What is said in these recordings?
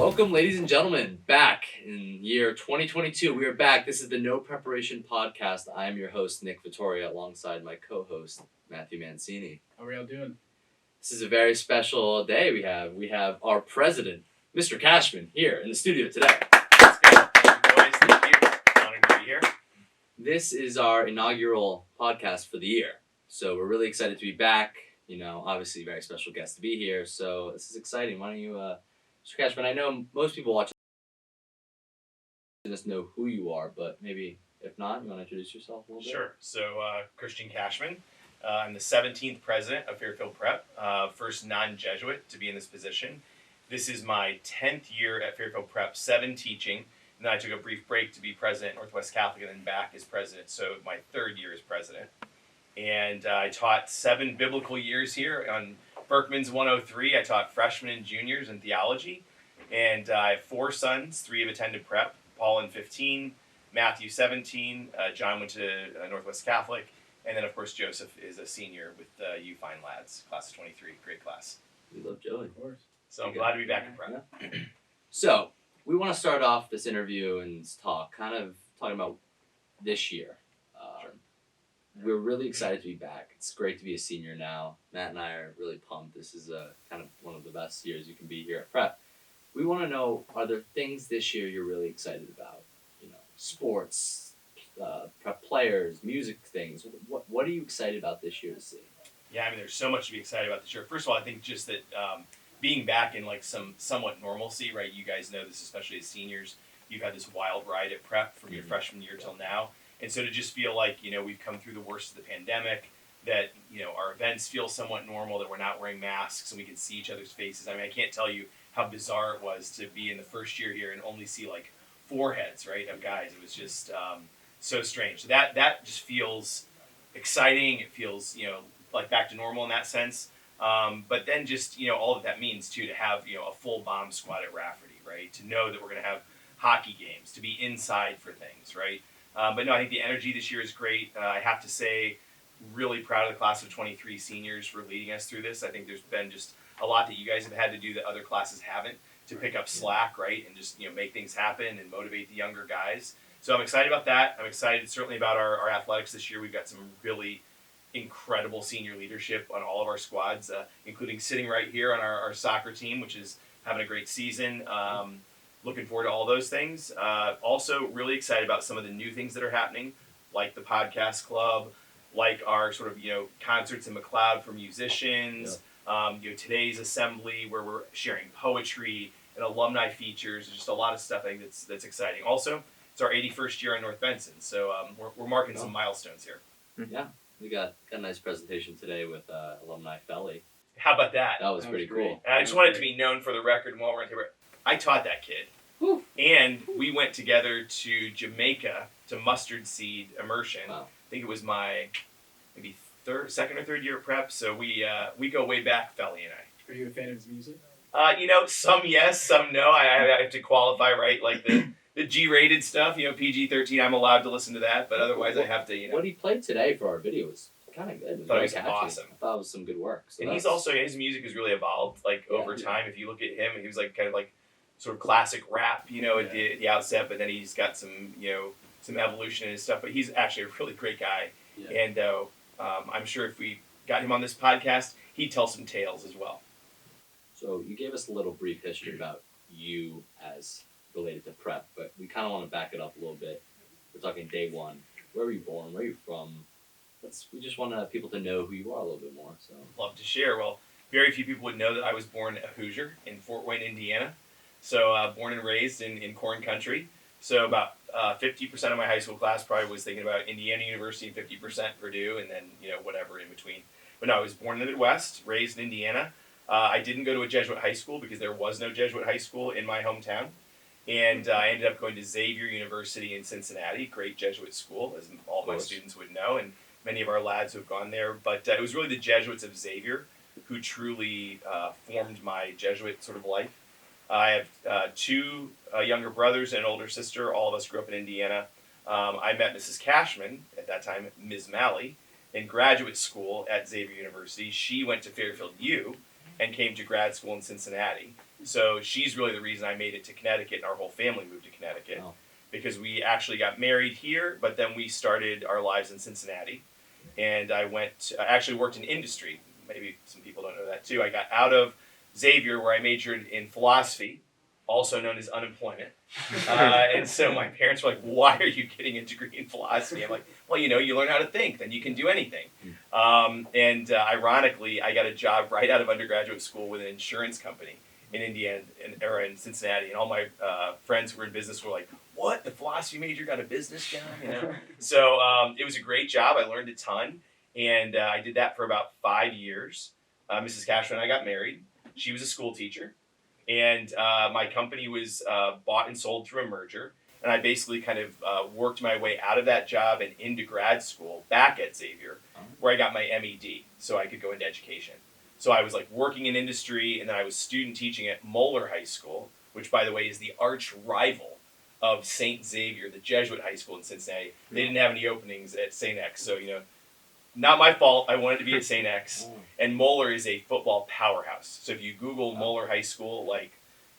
Welcome, ladies and gentlemen, back in year 2022. We are back. This is the No Preparation Podcast. I am your host, Nick Vittoria, alongside my co-host, Matthew Mancini. How are y'all doing? This is a very special day we have. We have our president, Mr. Cashman, here in the studio today. Let's go. Thank you, boys. Thank you. Honored to be here. This is our inaugural podcast for the year. So we're really excited to be back. You know, obviously, very special guest to be here. So this is exciting. Why don't you... Mr. Cashman, I know most people watching this know who you are, but maybe if not, you want to introduce yourself a little bit? Sure. So, Christian Cashman. I'm the 17th president of Fairfield Prep, first non-Jesuit to be in this position. This is my 10th year at Fairfield Prep, 7 teaching, and then I took a brief break to be president at Northwest Catholic and then back as president, so my 3rd year as president. And I taught 7 biblical years here on Berkman's 103. I taught freshmen and juniors in theology, and I have 4 sons. 3 have attended prep. Paul in 15, Matthew 17, John went to Northwest Catholic, and then of course Joseph is a senior with you fine lads, class of 23, great class. We love Joey. Of course. So I'm glad to be back in prep. Yeah. So we want to start off this interview and talk, kind of talking about this year. Sure. We're really excited to be back. It's great to be a senior now. Matt and I are really pumped. This is kind of one of the best years you can be here at Prep. We want to know, are there things this year you're really excited about? You know, sports, Prep players, music things. What are you excited about this year to see? Yeah, I mean, there's so much to be excited about this year. First of all, I think just that being back in like some somewhat normalcy, right? You guys know this, especially as seniors. You've had this wild ride at Prep from your freshman year till now. And so to just feel like, you know, we've come through the worst of the pandemic, that, you know, our events feel somewhat normal, that we're not wearing masks and we can see each other's faces. I mean, I can't tell you how bizarre it was to be in the first year here and only see like foreheads, right, of guys. It was just so strange. So that just feels exciting. It feels, you know, like back to normal in that sense. But then just, you know, all that means too, to have, you know, a full bomb squad at Rafferty, right? To know that we're going to have hockey games, to be inside for things, right? But no, I think the energy this year is great. I have to say, really proud of the class of 23 seniors for leading us through this. I think there's been just a lot that you guys have had to do that other classes haven't, to pick up slack, right? And just, you know, make things happen and motivate the younger guys. So I'm excited about that. I'm excited certainly about our athletics this year. We've got some really incredible senior leadership on all of our squads, including sitting right here on our soccer team, which is having a great season. Looking forward to all those things. Also really excited about some of the new things that are happening, like the podcast club, like our sort of, you know, concerts in McLeod for musicians. Yeah. You know, today's assembly where we're sharing poetry and alumni features. Just a lot of stuff I think that's exciting. Also, it's our 81st year in North Benson, so we're marking some milestones here. Yeah, we got a nice presentation today with alumni Felly. How about that? That was pretty cool. And I just wanted to be known for the record while we're in here. I taught that kid. Woo. And we went together to Jamaica to mustard seed immersion. Wow. I think it was my maybe second or third year of prep. So we go way back, Felly and I. Are you a fan of his music? You know, some yes, some no. I have to qualify, right? Like the G-rated stuff, you know, PG-13. I'm allowed to listen to that, but otherwise I have to, you know. What he played today for our video was kind of good. I thought it was awesome. I thought it was some good work. So and he's also, his music has really evolved, like, over time. If you look at him, he was like kind of like sort of classic rap, you know, at the outset, but then he's got some, you know, some evolution in his stuff. But he's actually a really great guy. Yeah. And I'm sure if we got him on this podcast, he'd tell some tales as well. So you gave us a little brief history about you as related to prep, but we kind of want to back it up a little bit. We're talking day one. Where were you born? Where are you from? We just want people to know who you are a little bit more. So love to share. Well, very few people would know that I was born a Hoosier in Fort Wayne, Indiana. So born and raised in corn country. So about 50% of my high school class probably was thinking about Indiana University and 50% Purdue, and then, you know, whatever in between. But no, I was born in the Midwest, raised in Indiana. I didn't go to a Jesuit high school because there was no Jesuit high school in my hometown. And I ended up going to Xavier University in Cincinnati, great Jesuit school, as all of my students would know, and many of our lads who have gone there. But it was really the Jesuits of Xavier who truly formed my Jesuit sort of life. I have 2 younger brothers and an older sister. All of us grew up in Indiana. I met Mrs. Cashman, at that time Ms. Malley, in graduate school at Xavier University. She went to Fairfield U and came to grad school in Cincinnati. So she's really the reason I made it to Connecticut, and our whole family moved to Connecticut. Oh. Because we actually got married here, but then we started our lives in Cincinnati. And I actually worked in industry. Maybe some people don't know that too. I got out of Xavier, where I majored in philosophy, also known as unemployment. And so my parents were like, why are you getting a degree in philosophy? I'm like, well, you learn how to think, then you can do anything. Ironically, I got a job right out of undergraduate school with an insurance company in Indiana, in Cincinnati. And all my friends who were in business were like, what? The philosophy major got a business job? So it was a great job. I learned a ton. And I did that for about 5 years. Mrs. Cashman and I got married. She was a school teacher. And my company was bought and sold through a merger. And I basically kind of worked my way out of that job and into grad school back at Xavier, where I got my MED so I could go into education. So I was like working in industry, and then I was student teaching at Moeller High School, which, by the way, is the arch rival of St. Xavier, the Jesuit high school in Cincinnati. They didn't have any openings at St. X, so, not my fault. I wanted to be at St. X, and Moeller is a football powerhouse. So if you Google Moeller High School,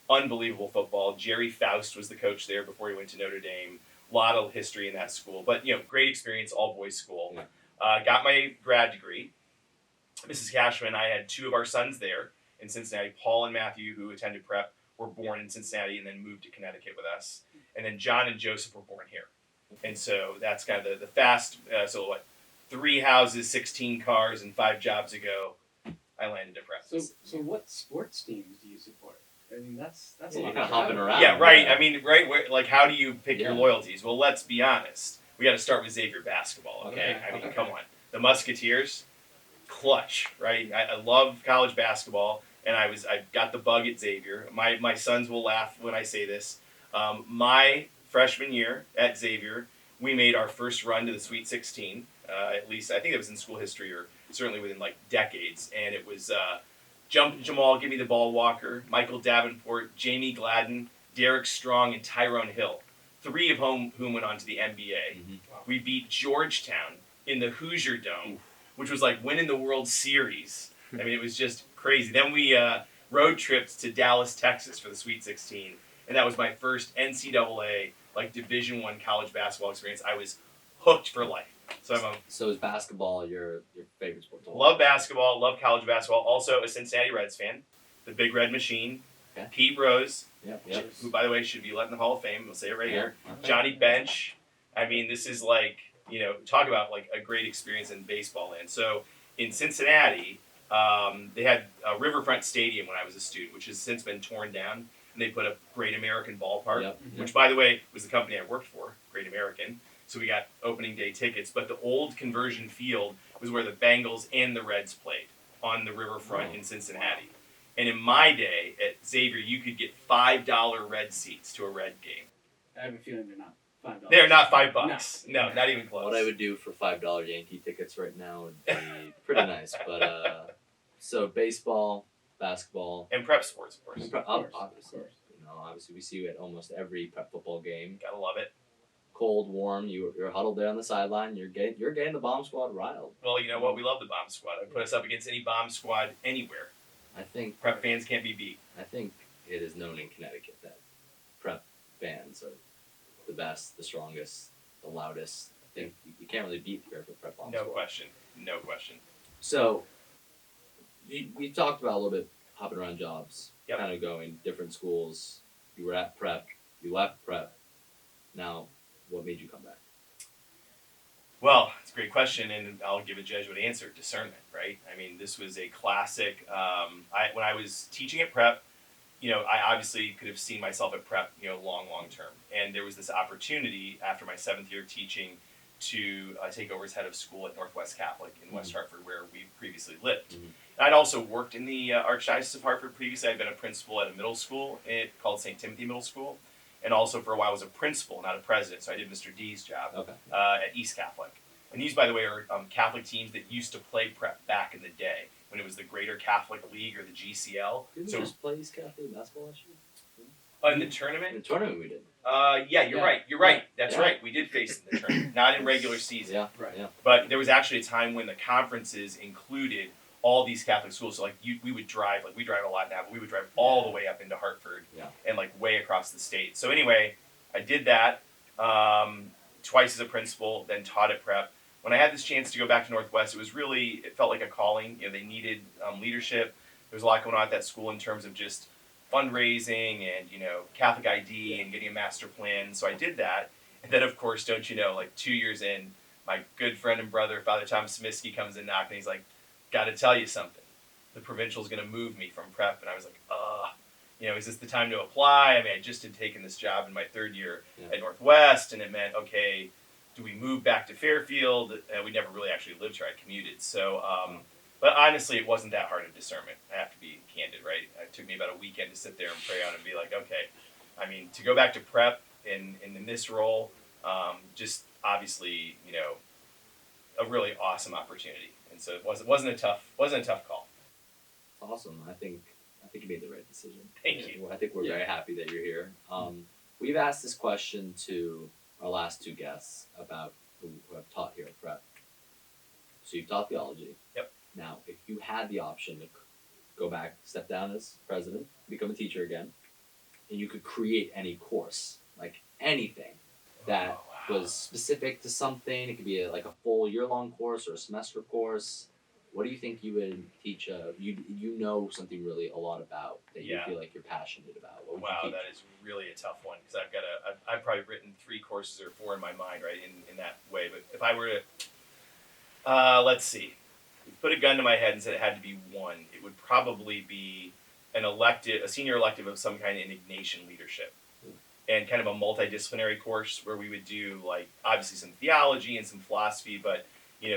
unbelievable football. Jerry Faust was the coach there before he went to Notre Dame. A lot of history in that school, but great experience, all boys school. Got my grad degree. Mrs. Cashman, I had 2 of our sons there in Cincinnati. Paul and Matthew, who attended prep, were born in Cincinnati and then moved to Connecticut with us. And then John and Joseph were born here. And so that's kind of the fast, 3 houses, 16 cars, and 5 jobs ago, I landed at prep. So what sports teams do you support? I mean, that's a lot You're of hopping around. Yeah, right. I mean, right, how do you pick your loyalties? Well, let's be honest. We got to start with Xavier basketball, okay? I mean, come on. The Musketeers, clutch, right? I love college basketball, and I got the bug at Xavier. My sons will laugh when I say this. My freshman year at Xavier, we made our first run to the Sweet 16. At least I think it was in school history, or certainly within decades. And it was Jumpin' Jamal, Give Me the Ball Walker, Michael Davenport, Jamie Gladden, Derek Strong, and Tyrone Hill. 3 of whom went on to the NBA. Mm-hmm. We beat Georgetown in the Hoosier Dome, which was like winning the World Series. I mean, it was just crazy. Then we road tripped to Dallas, Texas for the Sweet 16. And that was my first NCAA, Division I college basketball experience. I was hooked for life. So is basketball your favorite sport? Love basketball, love college basketball. Also a Cincinnati Reds fan. The Big Red Machine. Okay. Pete Rose, who, by the way, should be let in the Hall of Fame. We'll say it right here. Okay. Johnny Bench. I mean, this is talk about a great experience in baseball land. So in Cincinnati, they had a Riverfront Stadium when I was a student, which has since been torn down. And they put up Great American Ballpark, which, by the way, was the company I worked for, Great American. So we got opening day tickets. But the old conversion field was where the Bengals and the Reds played on the riverfront in Cincinnati. And in my day at Xavier, you could get $5 Red seats to a Red game. I have a feeling they're not $5. They're not $5. No, not even close. What I would do for $5 Yankee tickets right now would be pretty nice. But so baseball, basketball, and prep sports, of course. Obviously, obviously we see you at almost every prep football game. Gotta love it. Cold, warm. You're huddled there on the sideline. You're getting the bomb squad riled. Well, you know what? We love the bomb squad. I put us up against any bomb squad anywhere. I think prep fans can't be beat. I think it is known in Connecticut that prep fans are the best, the strongest, the loudest. I think you can't really beat the Fairfield Prep bomb squad. No question. So we talked about a little bit hopping around jobs, yep. Kind of going different schools. You were at prep. You left prep. Now, what made you come back? Well, it's a great question, and I'll give a Jesuit answer. Discernment, right? I mean, this was a classic. When I was teaching at prep, I obviously could have seen myself at prep, long term. And there was this opportunity after my 7th year of teaching to take over as head of school at Northwest Catholic in West Hartford, where we previously lived. Mm-hmm. I'd also worked in the Archdiocese of Hartford previously. I'd been a principal at a middle school called St. Timothy Middle School. And also for a while was a principal, not a president. So I did Mr. D's job at East Catholic. And these, by the way, are Catholic teams that used to play prep back in the day when it was the Greater Catholic League or the GCL. Didn't we just play East Catholic basketball last year? In the tournament? In the tournament we did. Yeah, you're right. You're right. That's right. We did face in the tournament, not in regular season. Yeah, right. Yeah. But there was actually a time when the conferences included all these Catholic schools. So like we would drive, like we drive a lot now, but we would drive all the way up into Hartford and like way across the state. So anyway, I did that twice as a principal, then taught at Prep. When I had this chance to go back to Northwest, it felt like a calling. They needed leadership. There was a lot going on at that school in terms of just fundraising and, Catholic ID and getting a master plan. So I did that. And then, of course, don't you know, like 2 years in, my good friend and brother, Father Thomas Smiskey, comes in knocking. He's like, got to tell you something. The provincial's going to move me from Prep. And I was like, is this the time to apply? I mean, I just had taken this job in my third year at Northwest, and it meant, okay, do we move back to Fairfield? We never really actually lived here. I commuted. So, but honestly, it wasn't that hard of discernment. I have to be candid, right? It took me about a weekend to sit there and pray on it and be like, okay, I mean, to go back to Prep in this role, just obviously, a really awesome opportunity. And so it wasn't a tough call. Awesome. I think you made the right decision. Thank you. I think we're very happy that you're here. We've asked this question to our last two guests about who have taught here at Prep. So you've taught theology. Yep. Now, if you had the option to go back, step down as president, become a teacher again, and you could create any course, like anything that was specific to something, it could be like a full year-long course or a semester course. What do you think you would teach? You know something really a lot about that you feel like you're passionate about. What would you teach? That is really a tough one because I've probably written 3 courses or 4 in my mind, right, in that way. But if I were to, let's see, put a gun to my head and said it had to be one, it would probably be a senior elective of some kind in Ignatian leadership. And kind of a multidisciplinary course where we would do like obviously some theology and some philosophy, but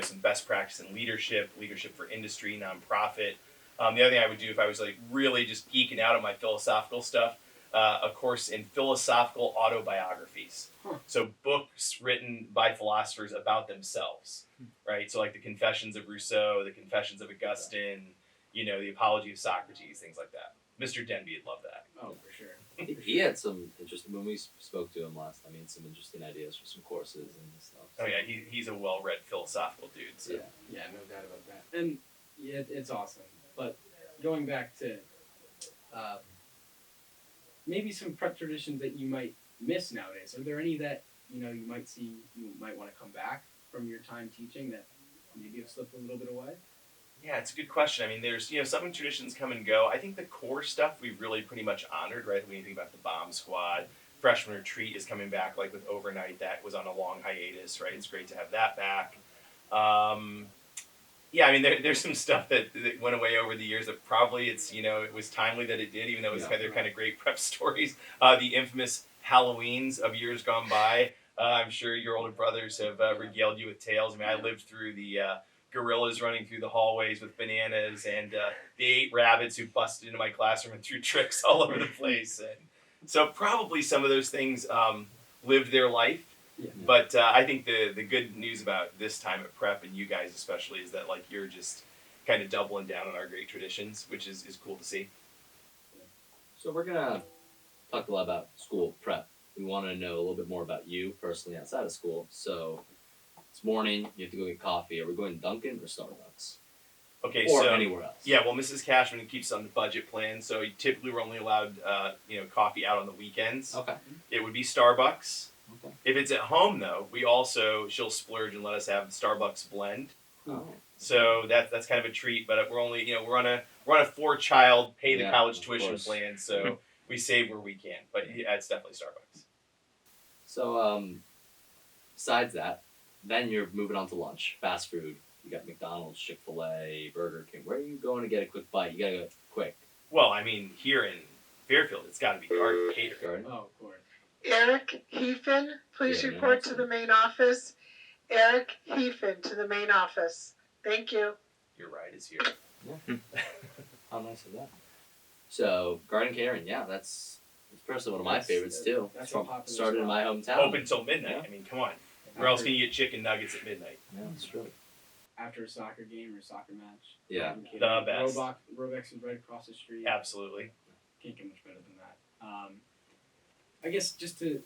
some best practice in leadership for industry, nonprofit. The other thing I would do if I was like really just geeking out on my philosophical stuff, a course in philosophical autobiographies. So books written by philosophers about themselves, right? So like the Confessions of Rousseau, the Confessions of Augustine, the Apology of Socrates, things like that. Mr. Denby would love that. Oh, for sure. He had some interesting, when we spoke to him last time, he had some interesting ideas for some courses and stuff. Oh yeah, he's a well-read philosophical dude. So. Yeah, no doubt about that. And it's awesome. But going back to maybe some prep traditions that you might miss nowadays, are there any that you might see you might want to come back from your time teaching that maybe have slipped a little bit away? Yeah, it's a good question. I mean, there's, some traditions come and go. I think the core stuff we've really pretty much honored, right? When you think about the bomb squad, freshman retreat is coming back, like with overnight. That was on a long hiatus, right? It's great to have that back. I mean, there's some stuff that went away over the years that probably it was timely that it did, even though they're kind of great prep stories. The infamous Halloweens of years gone by. I'm sure your older brothers have regaled you with tales. I mean, I lived through the gorillas running through the hallways with bananas and the 8 rabbits who busted into my classroom and threw tricks all over the place. And so probably some of those things lived their life. Yeah. But I think the good news about this time at Prep, and you guys especially, is that like you're just kind of doubling down on our great traditions, which is cool to see. So we're going to talk a lot about school prep. We want to know a little bit more about you personally outside of school. So it's morning, you have to go get coffee. Are we going to Dunkin' or Starbucks? Okay, or so anywhere else? Yeah, well, Mrs. Cashman keeps on the budget plan, so typically we're only allowed coffee out on the weekends. Okay. It would be Starbucks. Okay. If it's at home though, she'll splurge and let us have Starbucks blend. Oh. So that's kind of a treat, but we're only we're on a 4-child pay the college tuition course. plan, so we save where we can. But it's definitely Starbucks. So besides that, then you're moving on to lunch, fast food. You got McDonald's, Chick-fil-A, Burger King. Where are you going to get a quick bite? You gotta go quick. Well, I mean, here in Fairfield, it's got to be Garden Cater. Oh, of course. Eric Heathen, please report to the main office. Eric Heathen to the main office. Thank you. Your ride is here. Yeah. How nice is that? So, Garden Catering, it's personally one of my favorites too. That's started in my hometown. Open till midnight. Yeah. I mean, come on. Where else can you get chicken nuggets at midnight? Yeah, that's true. After a soccer game or a soccer match. Yeah, the best. Robex is right across the street. Absolutely. Can't get much better than that. I guess just to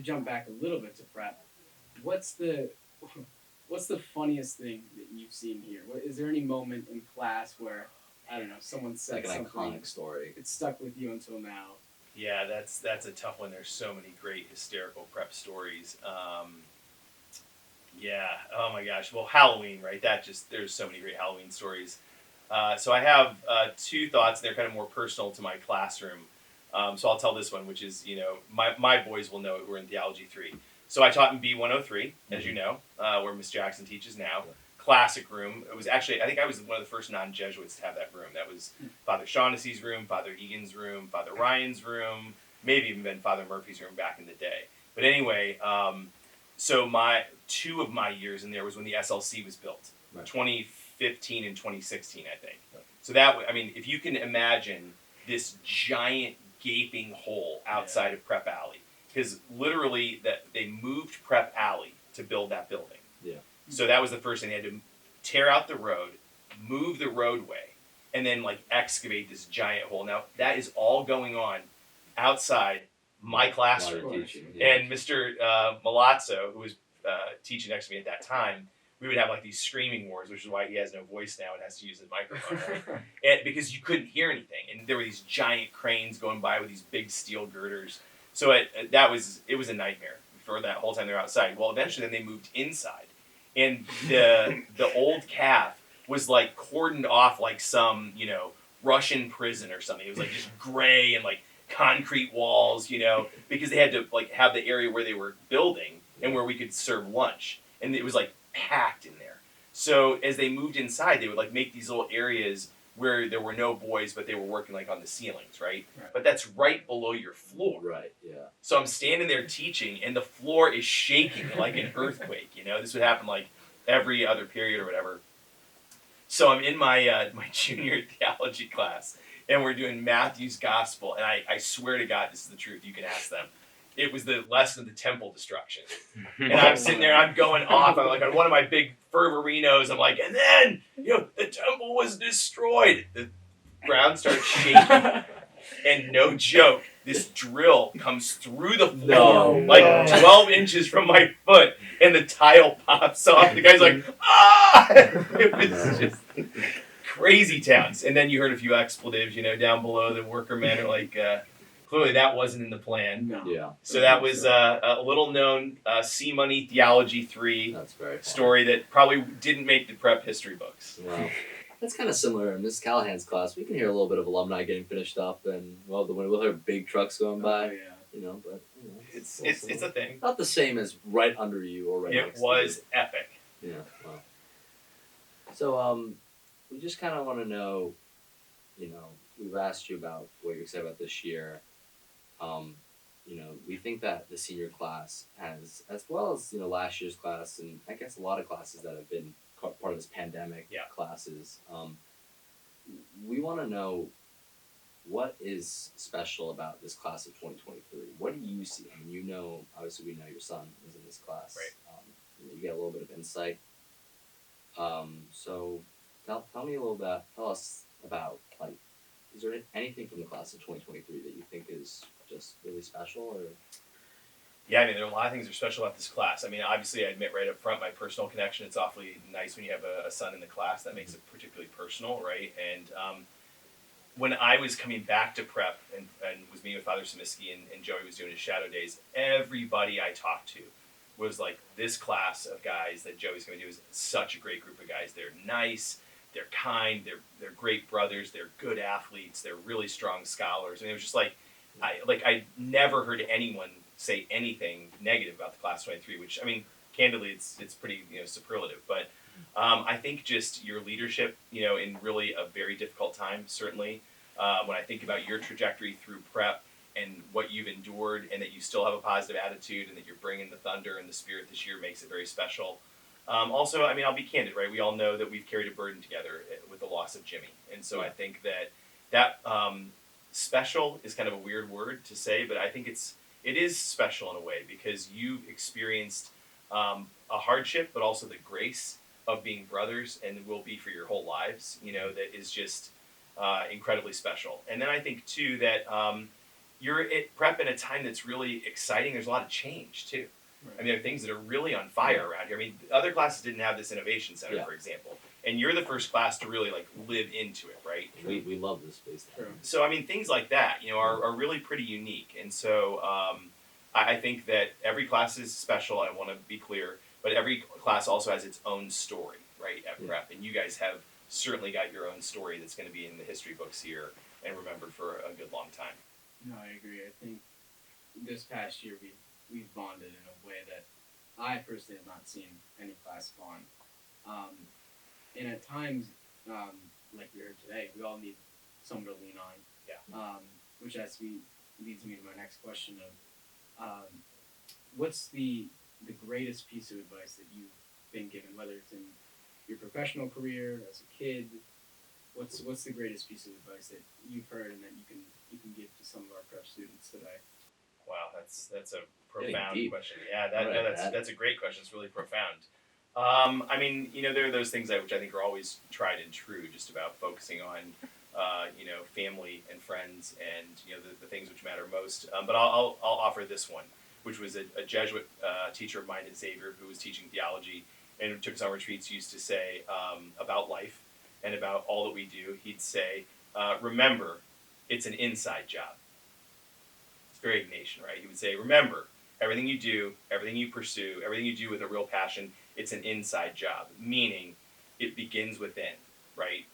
jump back a little bit to prep, what's the what's the funniest thing that you've seen here? Is there any moment in class where, I don't know, someone said Like an something iconic story. it stuck with you until now? Yeah, that's a tough one. There's so many great hysterical prep stories. Yeah. Oh my gosh. Well, Halloween, right? There's so many great Halloween stories. So I have two thoughts. They're kind of more personal to my classroom. So I'll tell this one, which is, my boys will know it. We're in Theology 3. So I taught in B103, as you know, where Miss Jackson teaches now. Yeah. Classic room. It was actually, I think I was one of the first non-Jesuits to have that room. That was Father Shaughnessy's room, Father Egan's room, Father Ryan's room, maybe even been Father Murphy's room back in the day. But anyway, so two of my years in there was when the SLC was built, Right. 2015 and 2016, I think. Right. So if you can imagine this giant gaping hole outside of Prep Alley, because literally that they moved Prep Alley to build that building. Yeah. So that was the first thing. They had to tear out the road, move the roadway, and then excavate this giant hole. Now that is all going on outside my classroom. Teaching, yeah. And Mr. Milazzo, who was teaching next to me at that time, we would have these screaming wars, which is why he has no voice now and has to use his microphone, right? And because you couldn't hear anything, and there were these giant cranes going by with these big steel girders. So it was a nightmare for that whole time they were outside. Well, eventually then they moved inside, and the old calf was cordoned off like some Russian prison or something. It was just gray and concrete walls, because they had to have the area where they were building and where we could serve lunch, and it was packed in there. So as they moved inside, they would make these little areas where there were no boys, but they were working on the ceilings, right? But that's right below your floor. Right, yeah. So I'm standing there teaching, and the floor is shaking like an earthquake. This would happen every other period or whatever. So I'm in my my junior theology class, and we're doing Matthew's Gospel, and I swear to God, this is the truth. You can ask them. It was the lesson of the temple destruction. And I'm sitting there, I'm going off. I'm on one of my big fervorinos. I'm and then, the temple was destroyed. The ground starts shaking. And no joke, this drill comes through the floor, 12 inches from my foot, and the tile pops off. The guy's ah! It was just crazy towns. And then you heard a few expletives, down below. The workermen are clearly that wasn't in the plan. No. Yeah. So that was a little known C Money Theology 3 That's very funny. story that probably didn't make the prep history books. Wow. That's kind of similar in Miss Callahan's class. We can hear a little bit of alumni getting finished up, and we'll hear big trucks going by. Oh, yeah. It's a thing. Not the same as right under you or right next It was epic. to you. Yeah. Wow. So we just kind of want to know, we've asked you about what you're excited about this year. We think that the senior class has, as well as last year's class, and I guess a lot of classes that have been part of this pandemic classes. We want to know what is special about this class of 2023. What do you see? I mean, obviously we know your son is in this class. Right. You get a little bit of insight. So tell us about is there anything from the class of 2023 that you think is just really special, or? Yeah, there are a lot of things that are special about this class. Obviously, I admit right up front, my personal connection, it's awfully nice when you have a son in the class. That makes it particularly personal, right? And when I was coming back to prep and was meeting with Father Samiski and Joey was doing his shadow days, everybody I talked to was this class of guys that Joey's going to do is such a great group of guys. They're nice, they're kind, they're great brothers, they're good athletes, they're really strong scholars. It was just I never heard anyone say anything negative about the class 23, which candidly it's pretty superlative. But I think just your leadership, in really a very difficult time, certainly when I think about your trajectory through prep and what you've endured, and that you still have a positive attitude, and that you're bringing the thunder and the spirit this year makes it very special. Also, I'll be candid, right? We all know that we've carried a burden together with the loss of Jimmy, and so I think that special is kind of a weird word to say, but I think it is special in a way because you've experienced a hardship, but also the grace of being brothers, and will be for your whole lives. That is just incredibly special. And then I think too that you're at prep in a time that's really exciting. There's a lot of change too. Right. I mean, there are things that are really on fire around here. I mean, other classes didn't have this innovation center, Yeah. for example, and you're the first class to really like live into it, right? We love this space. True. So I mean, things like that, you know, are really pretty unique, and so I think that every class is special. I want to be clear, but every class also has its own story, right? At Prep, and you guys have certainly got your own story that's going to be in the history books here and remembered for a good long time. No, I agree. I think this past year we've bonded in a way that I personally have not seen any class bond. And at times, like we heard today, we all need someone to lean on. Yeah. Which leads me to my next question of, what's the greatest piece of advice that you've been given, whether it's in your professional career, as a kid? What's the greatest piece of advice that you've heard and that you can give to some of our prep students today? Wow, that's a profound deep. question. Yeah, Right, that's a great question. It's really profound. I mean, you know, there are those things which I think are always tried and true, just about focusing on, you know, family and friends and, you know, the things which matter most. But I'll offer this one, which was a Jesuit teacher of mine at Xavier who was teaching theology and took summer retreats, used to say about life and about all that we do. He'd say, remember, it's an inside job. It's very Ignatian, right? He would say, remember, everything you do, everything you pursue, everything you do with a real passion, it's an inside job, meaning it begins within, right?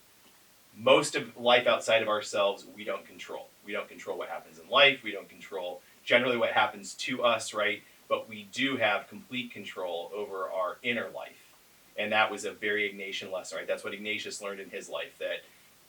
Most of life outside of ourselves, we don't control. We don't control what happens in life. We don't control generally what happens to us, right? But we do have complete control over our inner life. And that was a very Ignatian lesson, right? That's what Ignatius learned in his life, that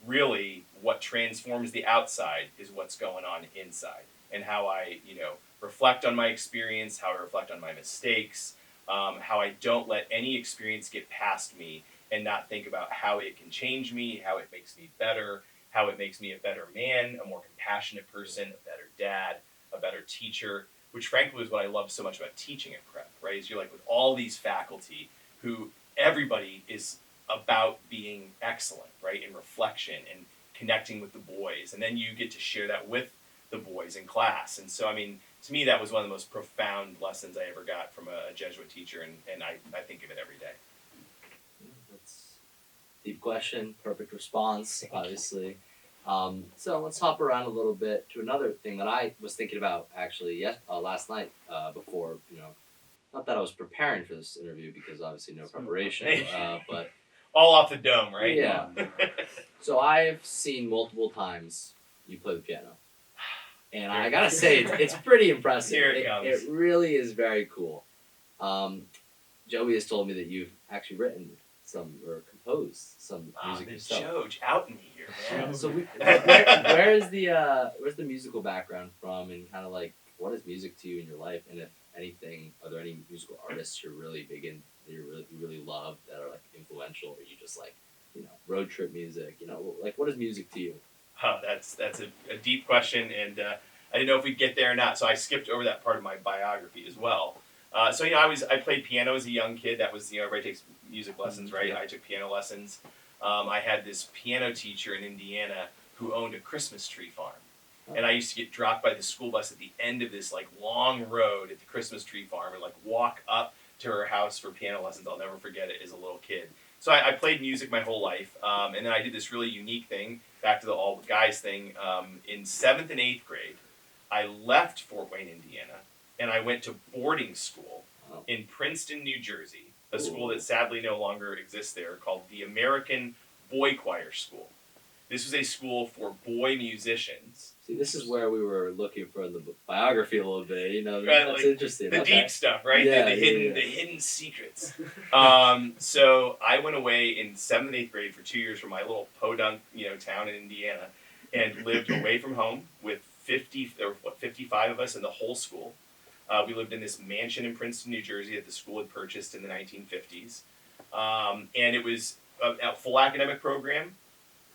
really what transforms the outside is what's going on inside. And how I, you know, reflect on my experience, how I reflect on my mistakes, how I don't let any experience get past me and not think about how it can change me, how it makes me better, how it makes me a better man, a more compassionate person, a better dad, a better teacher, which frankly is what I love so much about teaching at Prep, right? Is you're like with all these faculty who everybody is about being excellent, right? In reflection and connecting with the boys. And then you get to share that with the boys in class. And so, I mean, to me, that was one of the most profound lessons I ever got from a Jesuit teacher, and I think of it every day. That's a deep question, perfect response, obviously. So let's hop around a little bit to another thing that I was thinking about actually last night before, you know, not that I was preparing for this interview because obviously no preparation, but all off the dome, right? Yeah. So I've seen multiple times you play the piano. And I gotta say, it's pretty impressive. Here it comes. It really is very cool. Joey has told me that you've actually written some or composed some music The yourself. Joge out me here, man. So where's the musical background from, and kind of like what is music to you in your life, and if anything, are there any musical artists you're really big in that you really love that are like influential, or you just like, you know, road trip music, you know, like what is music to you? Oh, that's a deep question, and I didn't know if we'd get there or not, so I skipped over that part of my biography as well. So, you know, I played piano as a young kid. That was, you know, everybody takes music lessons, right? Yeah. I took piano lessons. I had this piano teacher in Indiana who owned a Christmas tree farm. And I used to get dropped by the school bus at the end of this, like, long road at the Christmas tree farm and, like, walk up to her house for piano lessons. I'll never forget it as a little kid. So I played music my whole life, and then I did this really unique thing, back to the all guys thing. In 7th and 8th grade, I left Fort Wayne, Indiana, and I went to boarding school in Princeton, New Jersey, a school that sadly no longer exists there, called the American Boy Choir School. This was a school for boy musicians. See, this is where we were looking for the biography a little bit. You know, Right, that's like interesting. The Okay. deep stuff, right? Yeah, the yeah. hidden secrets. So I went away in 7th and 8th grade for 2 years from my little podunk, you know, town in Indiana, and lived away from home with 55 of us in the whole school. We lived in this mansion in Princeton, New Jersey that the school had purchased in the 1950s. And it was a full academic program,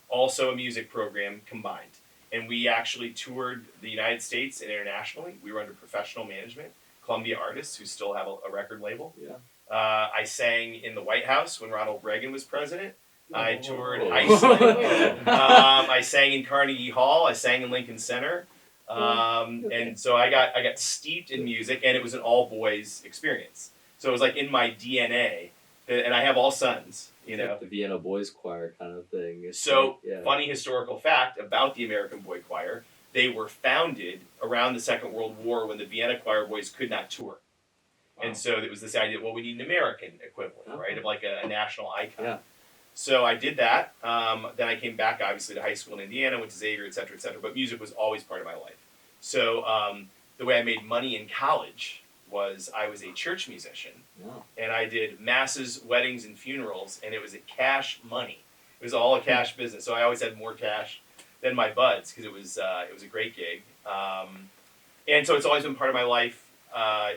also a music program combined. And we actually toured the United States and internationally. We were under professional management, Columbia Artists, who still have a record label. Yeah. I sang in the White House when Ronald Reagan was president. I toured Oh. Iceland. I sang in Carnegie Hall. I sang in Lincoln Center. And so I got steeped in music, and it was an all boys experience. So it was like in my DNA, and I have all sons. You know, like the Vienna Boys Choir kind of thing. It's so like, funny historical fact about the American Boy Choir: they were founded around the Second World War when the Vienna Choir boys could not tour. Wow. And so it was this idea, well, we need an American equivalent, right, of like a national icon. Yeah. So I did that. Then I came back, obviously, to high school in Indiana, went to Xavier, et cetera, et cetera. But music was always part of my life. So the way I made money in college was I was a church musician. Wow. And I did masses, weddings, and funerals, and it was a cash money. It was all a cash business. So I always had more cash than my buds because it was a great gig. And so it's always been part of my life.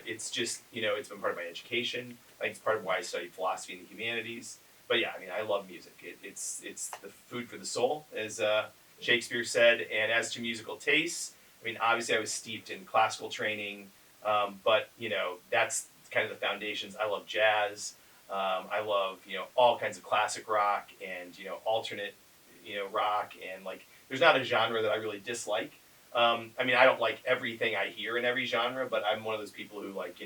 It's just, it's been part of my education. I think it's part of why I studied philosophy and the humanities. But yeah, I mean, I love music. It's the food for the soul, as Shakespeare said. And as to musical tastes, I mean, obviously I was steeped in classical training, but, that's kind of the foundations. I love jazz. I love, all kinds of classic rock and, alternate, rock. And, like, there's not a genre that I really dislike. I mean, I don't like everything I hear in every genre, but I'm one of those people who, like,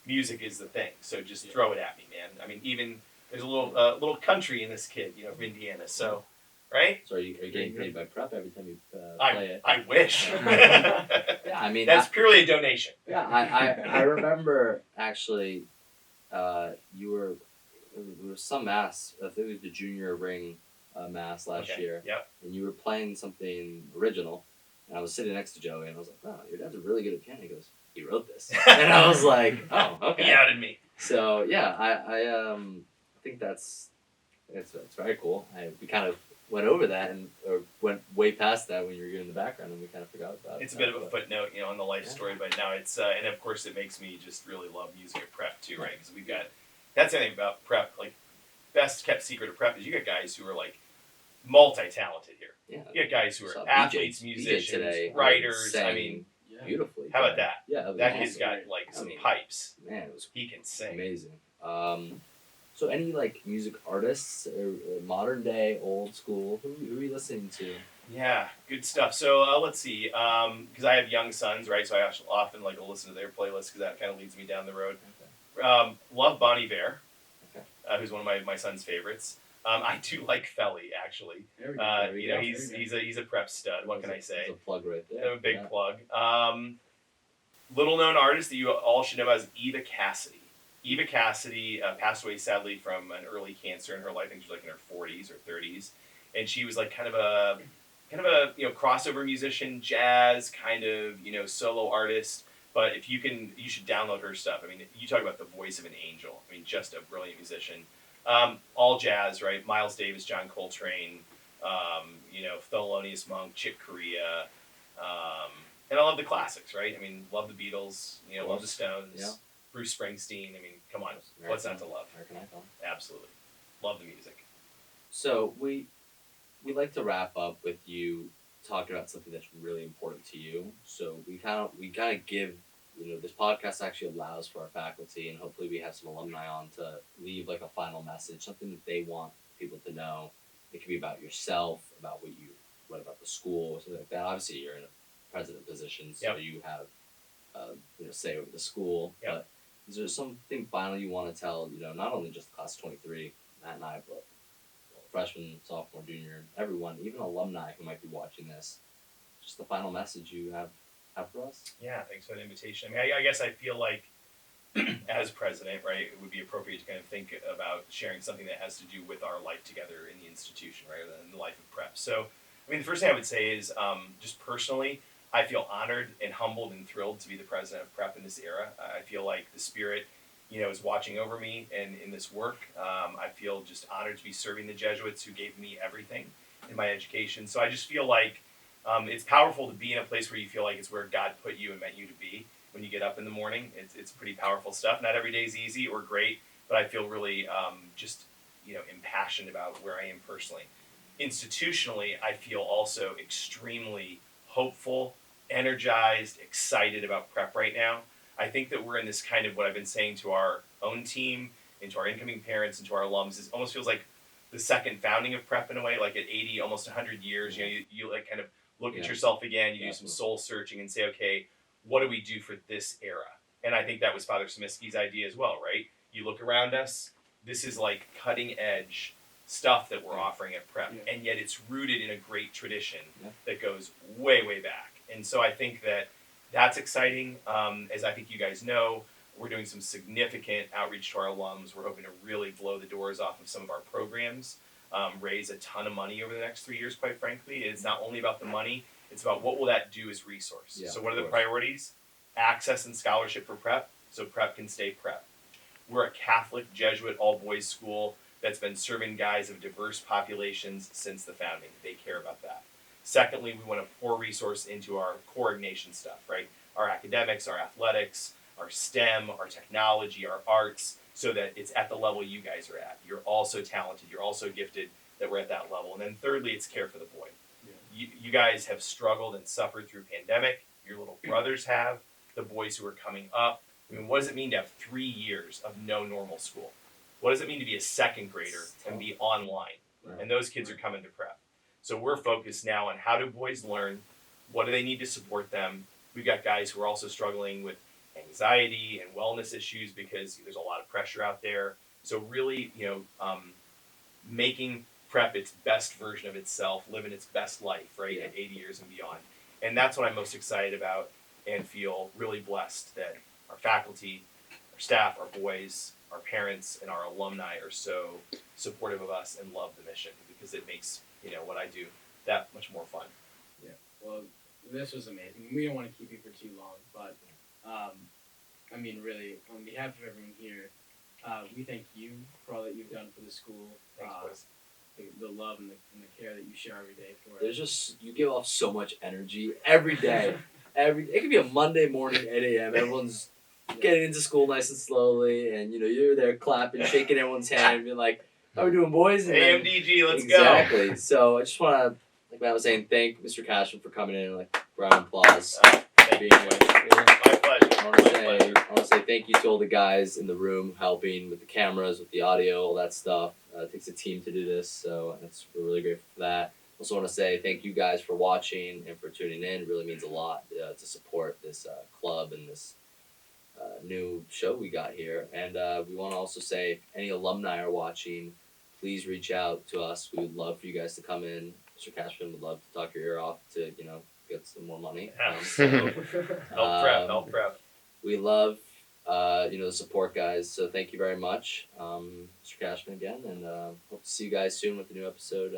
music is the thing. So just throw it at me, man. I mean, even there's a little country in this kid, from Indiana. So, right? So are you getting paid by Prep every time you play it? I wish. Yeah, I mean That's purely a donation. Yeah, I remember actually, there was some mass. I think it was the junior ring mass last year. Yep. And you were playing something original, and I was sitting next to Joey, and I was like, "Wow, your dad's really good at piano." He goes, "He wrote this," and I was like, "Oh, okay." He outed me. So yeah, I think it's very cool. We kind of went over that or went way past that when you were getting the background, and we kind of forgot about it. It's a bit of a footnote, on the life story, but now it's and of course it makes me just really love music at Prep too, right? Because we've got that's the thing about Prep, like best kept secret of Prep is you got guys who are like multi-talented here. Yeah. You got guys who are So athletes, BJ musicians, today, writers. sang I mean, beautifully. how about that? Yeah, it was that awesome. kid's got like some I mean, pipes. Man, it was He can sing. amazing. So any like music artists, or modern day, old school, who are you listening to? Yeah, good stuff. So let's see, because I have young sons, right? So I actually often like to listen to their playlists because that kind of leads me down the road. Okay. Love Bonnie Bear, Okay. Who's one of my son's favorites. I do like Felly actually. There we go. go. He's a Prep stud. What can I say? It's a plug right there. A big plug. Little known artist that you all should know about is Eva Cassidy. Eva Cassidy passed away sadly from an early cancer in her life. I think she was like in her 40s or 30s, and she was like kind of a crossover musician, jazz kind of solo artist. But if you should download her stuff. I mean, you talk about the voice of an angel. I mean, just a brilliant musician. All jazz, right? Miles Davis, John Coltrane, Thelonious Monk, Chick Corea, and I love the classics, right? I mean, love the Beatles, love the Stones. Yeah. Bruce Springsteen. I mean, come on, what's not to love? American Icon. Absolutely, love the music. So we like to wrap up with you talking about something that's really important to you. So we kind of give this podcast actually allows for our faculty, and hopefully we have some alumni on to leave like a final message, something that they want people to know. It could be about yourself, about what about the school, something like that. Obviously, you're in a president position, so you have say over the school. Yep. But is there something final you want to tell, not only just class 23, Matt and I, but freshman, sophomore, junior, everyone, even alumni who might be watching this, just the final message you have for us? Yeah, thanks for the invitation. I mean, I guess I feel like as president, right, it would be appropriate to kind of think about sharing something that has to do with our life together in the institution, right, in the life of Prep. So, I mean, the first thing I would say is just personally, I feel honored and humbled and thrilled to be the president of Prep in this era. I feel like the Spirit, is watching over me and in this work. I feel just honored to be serving the Jesuits who gave me everything in my education. So I just feel like it's powerful to be in a place where you feel like it's where God put you and meant you to be when you get up in the morning. It's pretty powerful stuff. Not every day is easy or great, but I feel really impassioned about where I am personally. Institutionally, I feel also extremely hopeful, energized, excited about Prep right now. I think that we're in this kind of what I've been saying to our own team and to our incoming parents and to our alums. It almost feels like the second founding of Prep in a way, like at 80, almost 100 years, you like kind of look at Yeah. yourself again, you do some Definitely. soul searching and say, okay, what do we do for this era? And I think that was Father Samiski's idea as well, right? You look around us, this is like cutting edge stuff that we're Yeah. offering at Prep, Yeah. and yet it's rooted in a great tradition Yeah. that goes way, way back. And so I think that that's exciting. As I think you guys know, we're doing some significant outreach to our alums. We're hoping to really blow the doors off of some of our programs, raise a ton of money over the next 3 years, quite frankly. It's not only about the money, it's about what will that do as resource. Yeah, So what are of the course. priorities? Access and scholarship for Prep, so Prep can stay Prep. We're a Catholic Jesuit all-boys school that's been serving guys of diverse populations since the founding. They care about that. Secondly, we want to pour resource into our coordination stuff, right? Our academics, our athletics, our STEM, our technology, our arts, so that it's at the level you guys are at. You're also talented, you're also gifted, that we're at that level. And then thirdly, it's care for the boy. You guys have struggled and suffered through pandemic. Your little brothers have, the boys who are coming up. I mean, what does it mean to have 3 years of no normal school? What does it mean to be a second grader and be online? Right. And those kids are coming to Prep. So we're focused now on how do boys learn? What do they need to support them? We've got guys who are also struggling with anxiety and wellness issues because there's a lot of pressure out there. So really, making Prep its best version of itself, living its best life, right, at 80 years and beyond. And that's what I'm most excited about and feel really blessed that our faculty, our staff, our boys, our parents, and our alumni are so supportive of us and love the mission because it makes, what I do that much more fun. Yeah. Well, this was amazing. We don't want to keep you for too long, but I mean, really, on behalf of everyone here, we thank you for all that you've done for the school. Thanks, boys. The love and the care that you share every day for There's it. just, you give off so much energy every day. It could be a Monday morning, 8 a.m. Everyone's getting into school nice and slowly, and you're there clapping, shaking everyone's hand, being like, "How we doing, boys?" And then- AMDG, let's exactly. So I just want to, like Matt was saying, thank Mr. Cashman for coming in, like round of applause. go. Thank you, Being boys. here. My pleasure. I want to My say, pleasure. thank you to all the guys in the room helping with the cameras, with the audio, all that stuff. It takes a team to do this, so we're really grateful for that. Also want to say thank you guys for watching and for tuning in. It really means a lot to support this club and this new show we got here. And we want to also say, if any alumni are watching, please reach out to us. We would love for you guys to come in. Mr. Cashman would love to talk your ear off to, get some more money. Help prep. We love, the support guys. So thank you very much, Mr. Cashman again, and hope to see you guys soon with the new episode.